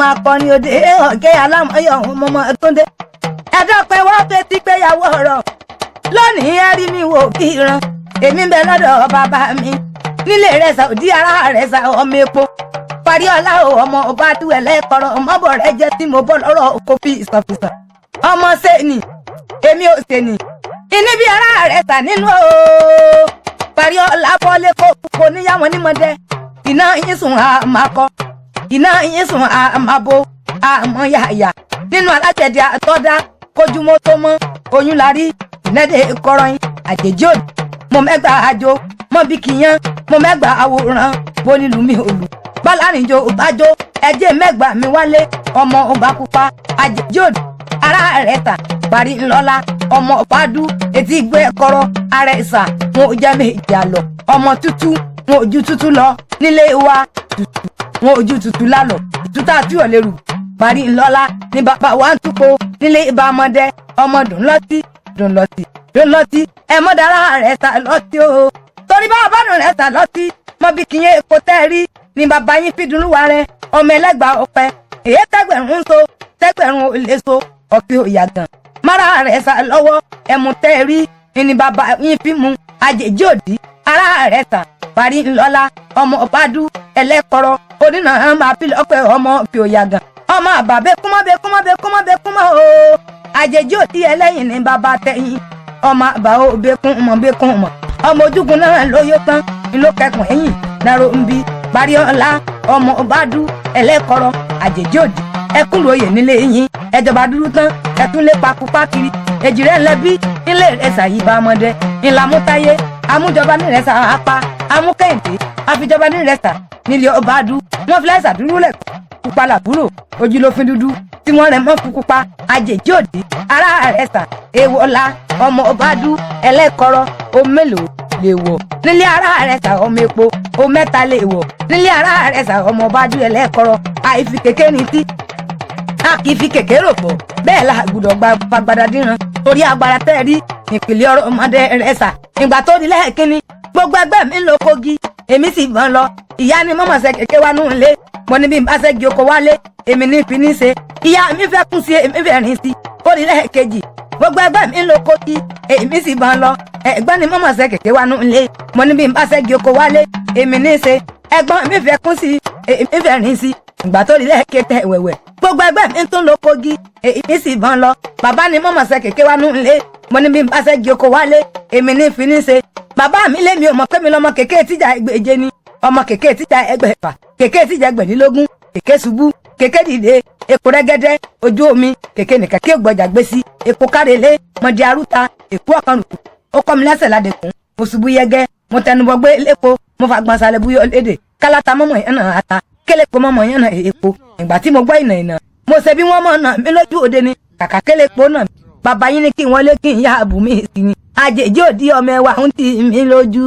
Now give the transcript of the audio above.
ọmọ akọni òde ọ̀gẹ́ alámọ̀yọ̀ ọmọ Túndé ẹ̀dọ́pẹ́ wọ́n fẹ́ ti gbéyàwó ọ̀rọ̀ lónìí ẹ rí mi wò kí ran èmi ń bẹ lọ́dọ̀ bàbá mi nílé rẹ̀ Saudi ara rẹ̀ sa ọmọ epo Paríọlá ọmọ ọba tú ẹlẹ́kọ̀rọ̀ ọmọbọ̀ rẹ̀ jẹ́ tí mo bọ́ lọ́rọ̀ kó fi ìsọ̀fìsọ̀ ọmọ sẹ́ni èmi ò sẹ́ni ìní bí ara rẹ̀ sà nínú o Paríọlá bọ́lé kó níyàwó nímọ̀dé iná yín sùn àmàkọ iná yín sùn àmàbo àmọ́ yàyà nínú alájẹ̀dẹ àtọ́dá kójúmọ́ tó mọ́ oyún la rí ìnẹ́dẹ̀ kọ́rọ́yìn àjèjì òdì mo mẹ́gbà àjò mọ́ bí kìyàn mo mẹ́gbà àwòrán bónílù mi òlù bálárìnjò òbájó ẹjẹ́ mẹ́gbà mi wálé ọmọ ọba pupa àjèjì òdì ara rẹ̀ tà parí ńlọ́lá ọmọ ọ̀pádú etí gbé kọ́rọ́ ara ẹ̀sà wọn ò jẹ́ méjì àlọ́ ọmọ tútù wọn ojú tútù lọ nílé wa tútù wọn ojú tútù lálọ́ tútà tí ò lè rù parí ńlọ́lá ní bàbá wa ń túkọ̀ nílé ìbámọ́dé ọmọ dùnlọ́tì ẹ mọ́ dára rẹ̀ sà lọ́tì o torí bá bá dùn rẹ̀ sà lọ́tì mọ́ bí kìyẹn èkó tẹ́ rí ní bàbá yín fi dùnú wa rẹ̀ ọmọ ẹlẹ́gbàá ọ̀pẹ èyí tẹ́gbẹ̀rún so tẹ́gbẹ̀rún ò lè so ọ̀pẹ òyà gan mara rẹ̀ sà lọ́wọ́ ẹ̀mú tẹ́ rí ní bàbá yín fi mú àjèjì òdì ara rẹ̀ sà parí ńlọ́lá ọmọ ọ̀pádú ẹlẹ́kọ̀rọ̀ onínà máa fi lọ́pẹ́ ọmọ fi òyà gan ọmọ àbàbẹ́ kúmọ́ o àjèjì òdì ẹlẹ́yìn ní bàbá tẹ̀yìn ọmọ àbá ó bẹ́kún mọ̀ ọmọ ojúgun náà lóyó tán ló kẹkùn ẹ̀yìn nàró ń bí Paríọlá ọmọ ọ̀bádú ẹlẹ́kọ̀rọ̀ àjèjì òdì ẹkún lóye nílé yín ẹjọba dúró tán ẹtún lé pakupá kiri èjìrẹ́ ńlẹ́bí nílé ìrẹsà yìí bá ọmọdé ńlámútáyé amújọba nírẹsà apá amúkẹ́hìndé àfijọba nírẹsà nílé ọ̀bádú wọn fi lẹ́sà dúró lẹ́kọ̀ọ́ pupa làbúrò ojú ló fi dúdú tí wọ́n rẹ̀ mọ́ pupa àjèjì òdì ara ẹ̀sà ewọ́lá ọmọ ọ̀bádú ẹlẹ́kọ̀rọ̀ o mélòó lè wọ̀ nílé ara ẹ̀sà ọmọ epo o mẹ́ta lè wọ̀ nílé ara ẹ̀sà ọmọ ọ̀bádú ẹlẹ́kọ̀rọ̀ àìfi kékeré ní tí a kì í fi kékeré rò pọ̀ bẹ́ẹ̀ la gbọ́dọ̀ gbàgbàdà díran torí agbára tẹ́ rí ìpìlẹ̀ ọ̀rọ̀ ọmọdé ẹ̀sà ìgbà tó di lẹ́ẹ̀kínní gbogbo ẹgbẹ́ mi ń lo kogi èmi sì bọ́n lọ ìyá ni mọ́mọ́ sẹ́ kékeré wa nù lé mo ní bí n bá ṣẹ́gi oko wálé èmi ní fi ní ṣe ìyá mi fẹ́ kún sí èmi fẹ́ rìn sí ó di lẹ́ẹ̀kejì gbogbo ẹgbẹ́ mi ń lo kogi èmi sì bọ́n lọ ẹ̀gbọ́n ni mọ́mọ́ sẹ́ kékeré wa nù lé mo ní bí n bá ṣẹ́gi oko wálé èmi ní ṣe ẹ̀gbọ́n mi fẹ́ kún sí èmi fẹ́ rìn sí ìgbà tó di lẹ́ẹ̀kẹtẹ wẹ̀wẹ̀ gbogbo ẹgbẹ́ mi tún lo kogi èmi sì bọ́n lọ bàbá ni mọ́mọ́ sẹ́ kékeré wa nù lé mo ní bí n bá ṣẹ́gi oko wálé èmi ní fi ní ṣe bàbá mi lé mi ò mọ̀ pé mi lọ́mọ kékeré tíjà ẹgbẹ̀je ni ọmọ kékeré tíjà ẹgbẹ̀fà kékeré tíjà ẹgbẹ̀dínlógún kékeré ṣubú kékeré dìde epo rẹ́gẹ́dẹ́ ojú omi kékeré nìkan kí ògbọ́jà gbé sí epo kárẹ̀lé mọ̀dí arúta èkó ọ̀kanrùkù ó kọ́ mi lẹ́sẹ̀ ládẹ̀kùn mo ṣubú yẹgẹ́ mo tẹnubọ gbé lépo mo fa gbọ̀nsalẹ̀ búyọ́ lédè kálátà mọ́mọ́ yẹn náà ata kélépo mọ́mọ́ yẹn náà èpo ìgbà tí mo gbọ́ ìnà mo ṣe bí wọ́n mọ̀ náà mi lójú òde ni kàkà kélépo náà bàbá yín ní kí wọ́n lé kí n yá àbùmí sí ni àjèjì òdì ọmọ ẹwà ń tì mí lójú.